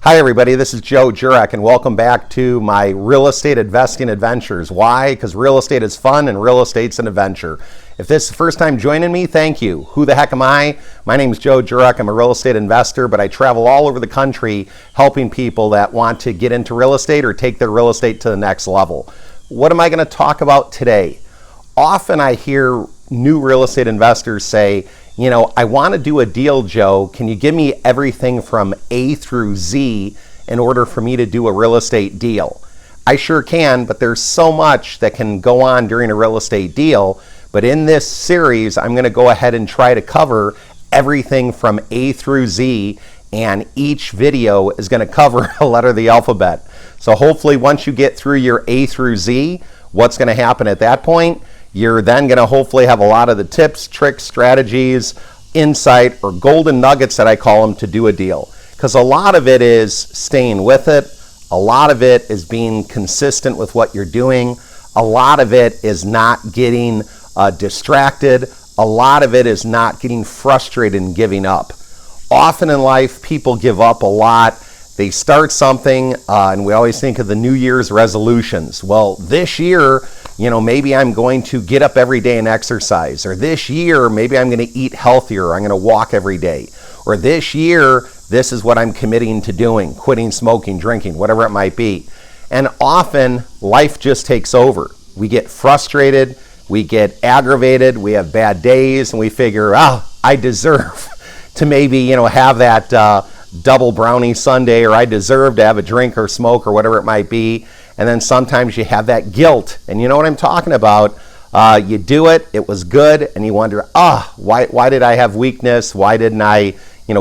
Hi everybody, this is Joe Jurek and welcome back to my real estate investing adventures. Why? Because real estate is fun and real estate's an adventure. If this is the first time joining me, thank you. Who the heck am I? My name is Joe Jurek. I'm a real estate investor, but I travel all over the country helping people that want to get into real estate or take their real estate to the next level. What am I going to talk about today? Often I hear new real estate investors say, you know, I want to do a deal, Joe. Can you give me everything from A through Z in order for me to do a real estate deal? I sure can, but there's so much that can go on during a real estate deal. But in this series, I'm going to go ahead and try to cover everything from A through Z, and each video is going to cover a letter of the alphabet. So hopefully once you get through your A through Z, what's going to happen at that point? You're then going to hopefully have a lot of the tips, tricks, strategies, insight, or golden nuggets that I call them to do a deal. Because a lot of it is staying with it. A lot of it is being consistent with what you're doing. A lot of it is not getting distracted. A lot of it is not getting frustrated and giving up. Often in life, people give up a lot. They start something, and we always think of the New Year's resolutions. Well, this year, you know, maybe I'm going to get up every day and exercise. Or this year, maybe I'm going to eat healthier. I'm going to walk every day. Or this year, this is what I'm committing to doing, quitting smoking, drinking, whatever it might be. And often, life just takes over. We get frustrated, we get aggravated, we have bad days, and we figure, I deserve to maybe, you know, have that double brownie sundae, or I deserve to have a drink or smoke or whatever it might be. And then sometimes you have that guilt, and you know what I'm talking about. You do it, it was good, and you wonder, why did I have weakness? Why didn't I,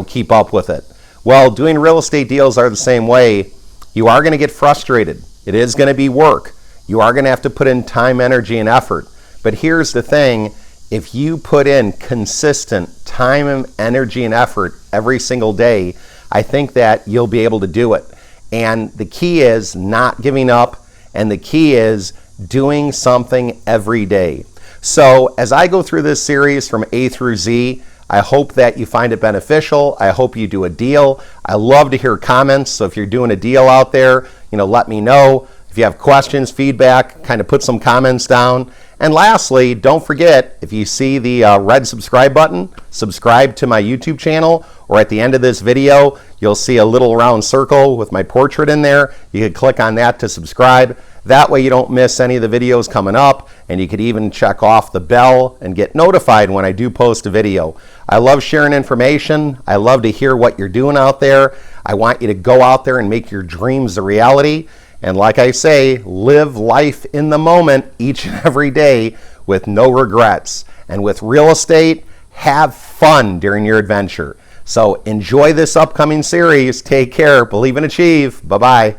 keep up with it? Well, doing real estate deals are the same way. You are going to get frustrated. It is going to be work. You are going to have to put in time, energy, and effort. But here's the thing. If you put in consistent time, energy, and effort every single day, I think that you'll be able to do it. And the key is not giving up, and the key is doing something every day. So as I go through this series from A through Z, I hope that you find it beneficial. I hope you do a deal. I love to hear comments. So if you're doing a deal out there, let me know. If you have questions, feedback, kind of put some comments down. And lastly, don't forget, if you see the red subscribe button, subscribe to my YouTube channel, or at the end of this video, you'll see a little round circle with my portrait in there. You can click on that to subscribe. That way you don't miss any of the videos coming up, and you could even check off the bell and get notified when I do post a video. I love sharing information. I love to hear what you're doing out there. I want you to go out there and make your dreams a reality. And like I say, live life in the moment each and every day with no regrets. And with real estate, have fun during your adventure. So enjoy this upcoming series. Take care. Believe and achieve. Bye-bye.